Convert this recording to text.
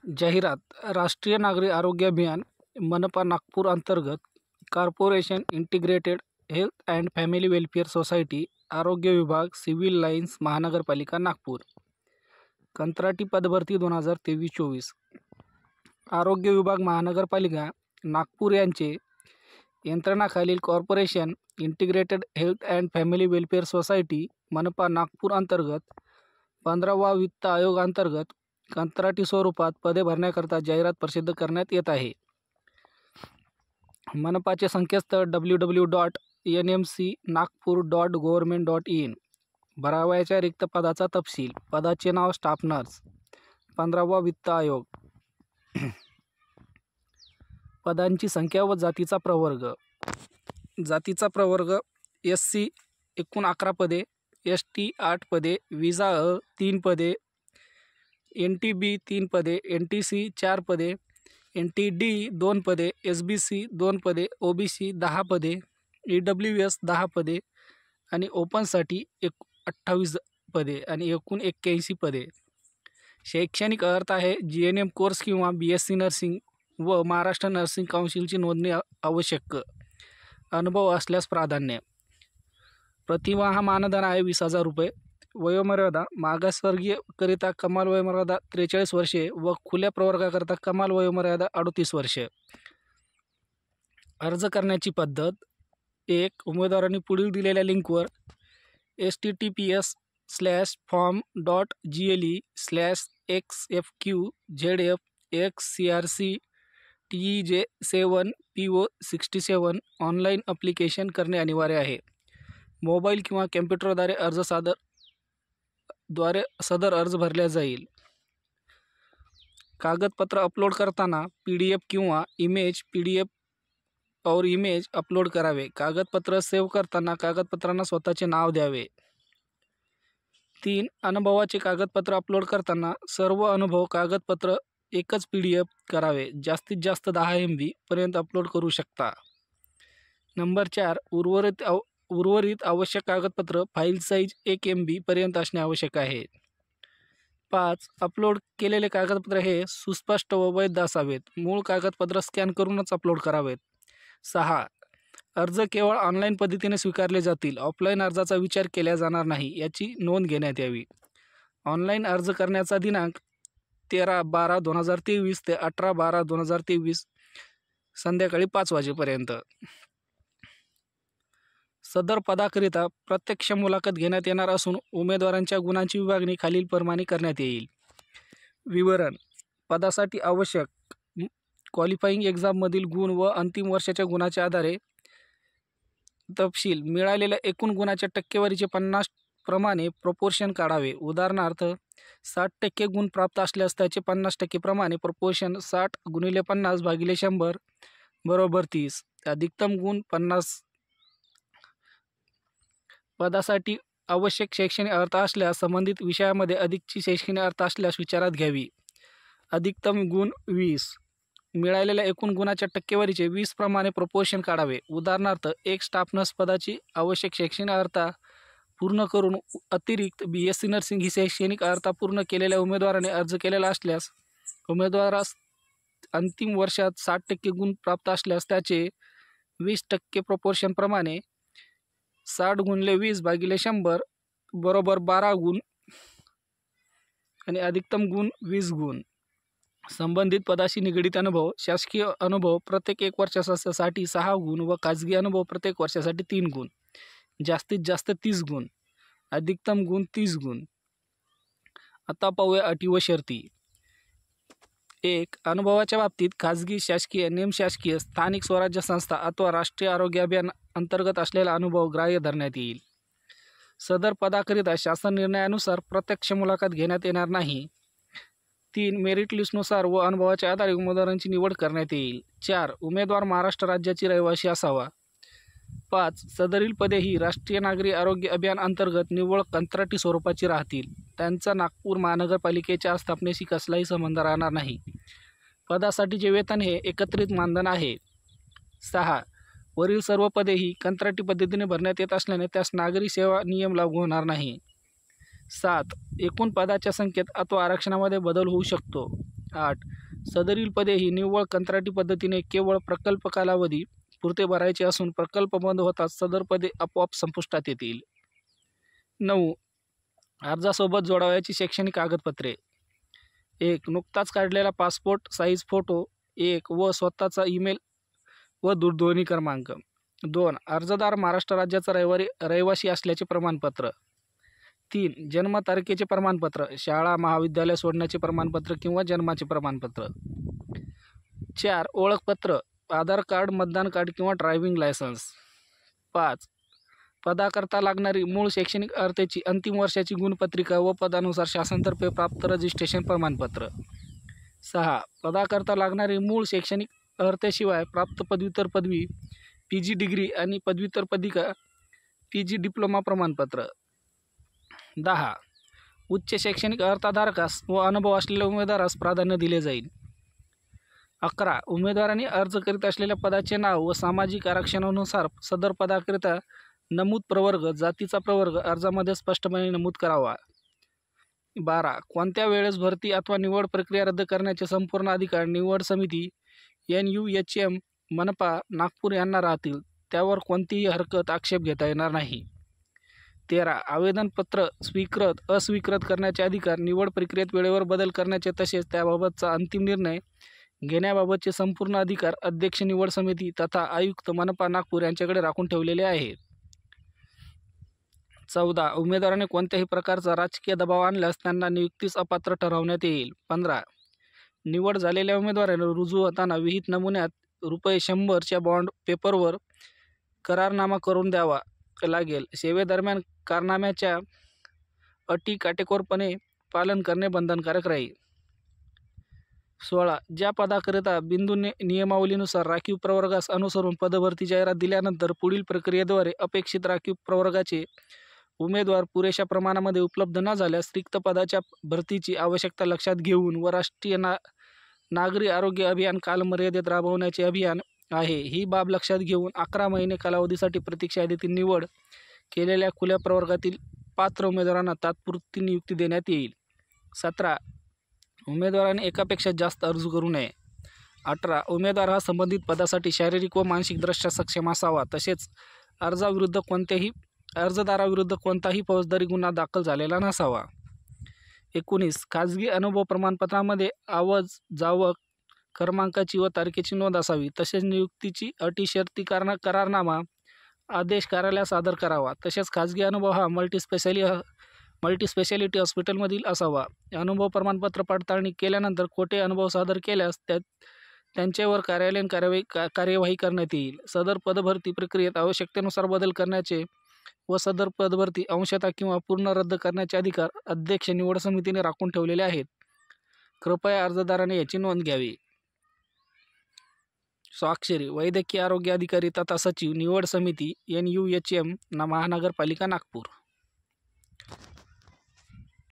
जाहिरात. राष्ट्रीय नागरी आरोग्य अभियान मनपा नागपूर अंतर्गत corporation integrated health and family welfare society आरोग्य विभाग सिव्हिल लाईन्स महानगरपालिका नागपूर कंत्राटी पदभरती 2023-24 आरोग्य विभाग महानगरपालिका नागपूर यांचे यंत्रणाखालील corporation integrated health and family welfare society मनपा नागपूर अंतर्गत 15वा वित्त आयोग अंतर्गत कंत्राटी स्वरूपात पदे भरण्याकरता जाहिरात प्रसिद्ध करण्यात येत आहे. मनपाचे संकेतस्थळ www.nmcnagpur.gov.in. भरावयाच्या रिक्त पदाचा तपशील. पदाचे नाव स्टाफ नर्स. 15वा वित्त आयोग. पदांची संख्या व जातीचा प्रवर्ग. जातीचा प्रवर्ग SC एकूण 11 पदे, ST 8 पदे, विजा अ 3 पदे, NTB 3 पदे, NTC 4 पदे, NTD 2 पदे, SBC 2 पदे, OBC 10 पदे, EWS 10 पदे आणि ओपनसाठी 28 पदे आणि एकूण 81 पदे. शैक्षणिक अर्थ आहे GNM कोर्स किंवा BSc नर्सिंग व महाराष्ट्र नर्सिंग काउन्सिलची नोंदणी आवश्यक. अनुभव असल्यास प्राधान्य. प्रतिमा हा मानधन आहे 20,000 रुपये. वयोमर्यादा मागासवर्गीयकरिता कमाल वयोमर्यादा 43 वर्षे व खुल्या प्रवर्गाकरिता कमाल वयोमर्यादा 38 वर्षे. अर्ज करण्याची पद्धत. 1. उमेदवारांनी पुढील दिलेल्या लिंकवर https://form.gle/xfq-xcrc-tej7po67 ऑनलाईन ॲप्लिकेशन करणे अनिवार्य आहे. मोबाईल किंवा कम्प्युटरद्वारे सदर अर्ज भरला जाईल. कागदपत्र अपलोड करताना PDF किंवा PDF और इमेज अपलोड करावे. कागदपत्र सेव्ह करताना कागदपत्रांना स्वतःचे नाव द्यावे. 3. अनुभवाचे कागदपत्र अपलोड करताना सर्व अनुभव कागदपत्र एकच PDF करावे. जास्तीत जास्त 10 MB पर्यंत अपलोड करू शकता. नंबर 4. उर्वरित आवश्यक कागदपत्र फाईल साईज 1 MB पर्यंत असणे आवश्यक आहे. 5. अपलोड केलेले कागदपत्र हे सुस्पष्ट व वैध असावेत. मूळ कागदपत्र स्कॅन करूनच अपलोड करावेत. 6. अर्ज केवळ ऑनलाईन पद्धतीने स्वीकारले जातील. ऑफलाईन अर्जाचा विचार केला जाणार नाही याची नोंद घेण्यात यावी. ऑनलाईन अर्ज करण्याचा दिनांक 13/12/2023 ते 18/12/2023 संध्याकाळी 5 वाजेपर्यंत. सदर पदाकरिता प्रत्यक्ष मुलाखत घेण्यात येणार असून उमेदवारांच्या गुणांची विभागणी खालीलप्रमाणे करण्यात येईल. विवरण. पदासाठी आवश्यक क्वालिफाईंग एक्झाममधील गुण व अंतिम वर्षाच्या गुणाच्या आधारे तपशील. मिळालेल्या एकूण गुणाच्या टक्केवारीचे 50 प्रमाणे प्रपोर्शन काढावे. उदाहरणार्थ 60% गुण प्राप्त असल्यास त्याचे 50% प्रमाणे प्रपोर्शन 60 × 50 / 100 = 30. अधिकतम गुण 50. पदासाठी आवश्यक शैक्षणिक अर्हता असल्यास संबंधित विषयामध्ये अधिकची शैक्षणिक अर्हता असल्यास विचारात घ्यावी. अधिकतम गुण 20. मिळालेल्या एकूण गुणाच्या टक्केवारीचे 20 प्रमाणे प्रपोर्शन काढावे. उदाहरणार्थ एक स्टाफ नर्स पदाची आवश्यक शैक्षणिक अर्हता पूर्ण करून अतिरिक्त BSc नर्सिंग ही शैक्षणिक अर्हता पूर्ण केलेल्या उमेदवाराने अर्ज केलेला असल्यास उमेदवारास अंतिम वर्षात 60% गुण प्राप्त असल्यास त्याचे 20% प्रपोर्शन प्रमाणे 60 × 20 / 100 = 12 गुण आणि अधिकतम गुण 20 गुण. संबंधित पदाशी निगडीत अनुभव. शासकीय अनुभव प्रत्येक 1 वर्षासाठी 6 गुण व खाजगी अनुभव प्रत्येक वर्षासाठी 3 गुण. जास्तीत जास्त 30 गुण. अधिकतम गुण 30 गुण. आता पाहूया अटी व शर्ती. 1. अनुभवाच्या बाबतीत खाजगी, शासकीय, निमशासकीय, स्थानिक स्वराज्य संस्था अथवा राष्ट्रीय आरोग्य अभियान अंतर्गत असलेला अनुभव ग्राह्य धरण्यात येईल. सदर पदाकरिता शासन निर्णयानुसार प्रत्यक्ष मुलाखत घेण्यात येणार नाही. 3. मेरिट लिस्टनुसार व अनुभवाच्या आधारे उमेदवारांची निवड करण्यात येईल. 4. उमेदवार महाराष्ट्र राज्याची रहिवासी असावा. 5. सदरील पदे ही राष्ट्रीय नागरी आरोग्य अभियान अंतर्गत निव्वळ कंत्राटी स्वरूपाची राहतील. त्यांचा नागपूर महानगरपालिकेच्या स्थापनेशी कसलाही संबंध राहणार नाही. पदासाठीचे वेतन हे एकत्रित मानधन आहे. 6. वरील सर्व पदे ही कंत्राटी पद्धतीने भरण्यात येत असल्याने त्यास नागरी सेवा नियम लागू होणार नाही. 7. एकूण पदाच्या संख्येत अथवा आरक्षणामध्ये बदल होऊ शकतो. 8. सदरील पदे ही निव्वळ कंत्राटी पद्धतीने केवळ प्रकल्प कालावधी पुरते भरायचे असून प्रकल्प बंद होताच सदर पदे आपोआप संपुष्टात येतील. 9. अर्जासोबत जोडावयाची शैक्षणिक कागदपत्रे. 1. नुकताच काढलेला पासपोर्ट साईज फोटो 1 व स्वतःचा ईमेल व दूरध्वनी क्रमांक. 2. अर्जदार महाराष्ट्र राज्याचा रहिवासी असल्याचे प्रमाणपत्र. 3. जन्मतारखेचे प्रमाणपत्र, शाळा महाविद्यालय सोडण्याचे प्रमाणपत्र किंवा जन्माचे प्रमाणपत्र. 4. ओळखपत्र, आधार कार्ड, मतदान कार्ड किंवा ड्रायव्हिंग लायसन्स. 5. पदाकरता लागणारी मूळ शैक्षणिक अर्हतेची अंतिम वर्षाची गुणपत्रिका व पदानुसार शासनातर्फे प्राप्त रजिस्ट्रेशन प्रमाणपत्र. 6. पदाकरता लागणारी मूळ शैक्षणिक अर्हतेशिवाय प्राप्त पदव्युत्तर पदवी, PG डिग्री आणि पदव्युत्तर पदविका, PG डिप्लोमा प्रमाणपत्र. 10. उच्च शैक्षणिक अर्हताधारकास व अनुभव असलेल्या उमेदवारास प्राधान्य दिले जाईल. 11. उमेदवारांनी अर्ज करीत असलेल्या पदाचे नाव व सामाजिक आरक्षणानुसार सदर पदाकरिता नमूद प्रवर्ग, जातीचा प्रवर्ग अर्जामध्ये स्पष्टपणे नमूद करावा. 12. कोणत्या वेळेस भरती अथवा निवड प्रक्रिया रद्द करण्याचे संपूर्ण अधिकार निवड समिती, NUHM, मनपा, नागपूर यांना राहतील. त्यावर कोणतीही हरकत, आक्षेप घेता येणार नाही. 13. आवेदनपत्र स्वीकृत अस्वीकृत करण्याचे अधिकार, निवड प्रक्रियेत वेळेवर बदल करण्याचे तसेच त्याबाबतचा अंतिम निर्णय घेण्याबाबतचे संपूर्ण अधिकार अध्यक्ष निवड समिती तथा आयुक्त मनपा नागपूर यांच्याकडे राखून ठेवलेले आहेत. 14. उमेदवाराने कोणत्याही प्रकारचा राजकीय दबाव आणल्यास त्यांना नियुक्तीस अपात्र ठरवण्यात येईल. 15. निवड झालेल्या उमेदवाराने रुजू होताना विहित नमुन्यात ₹100च्या बॉन्ड पेपरवर करारनामा करून द्यावा लागेल. सेवेदरम्यान करारनाम्याच्या अटी काटेकोरपणे पालन करणे बंधनकारक राहील. 16. ज्या पदाकरिता बिंदू नियमावलीनुसार राखीव प्रवर्गास अनुसरून पदभरती जाहिरात दिल्यानंतर पुढील प्रक्रियेद्वारे अपेक्षित राखीव प्रवर्गाचे उमेदवार पुरेशा प्रमाणामध्ये उपलब्ध न झाल्यास रिक्त पदाच्या भरतीची आवश्यकता लक्षात घेऊन व राष्ट्रीय नागरी आरोग्य अभियान कालमर्यादेत राबवण्याचे अभियान आहे. ही बाब लक्षात घेऊन 11 महिने कालावधीसाठी प्रतीक्षा यादीतील निवड केलेल्या खुल्या प्रवर्गातील पात्र उमेदवारांना तात्पुरती नियुक्ती देण्यात येईल. 17. उमेदवाराने एकापेक्षा जास्त अर्ज करू नये. 18. उमेदवार हा संबंधित पदासाठी शारीरिक व मानसिकदृष्ट्या सक्षम असावा. तसेच अर्जदाराविरुद्ध कोणताही फौजदारी गुन्हा दाखल झालेला नसावा. 19. खाजगी अनुभव प्रमाणपत्रामध्ये आवाज, जावक, क्रमांकाची व तारखेची नोंद असावी. तसेच नियुक्तीची अटी शर्ती करारनामा आदेश कार्यालयास सादर करावा. तसेच खाजगी अनुभव हा मल्टीस्पेशालिटी हॉस्पिटलमधील असावा. अनुभव प्रमाणपत्र पडताळणी केल्यानंतर खोटे अनुभव सादर केल्यास त्यांच्यावर कार्यालयीन कार्यवाही करण्यात येईल. सदर पदभरती प्रक्रियेत आवश्यकतेनुसार बदल करण्याचे व सदर पदभरती अंशतः किंवा पूर्ण रद्द करण्याचे अधिकार अध्यक्ष निवड समितीने राखून ठेवलेले आहेत. कृपया अर्जदाराने याची नोंद घ्यावी. स्वाक्षरी वैद्यकीय आरोग्य अधिकारी तथा सचिव, निवड समिती, NUHM, महानगरपालिका नागपूर.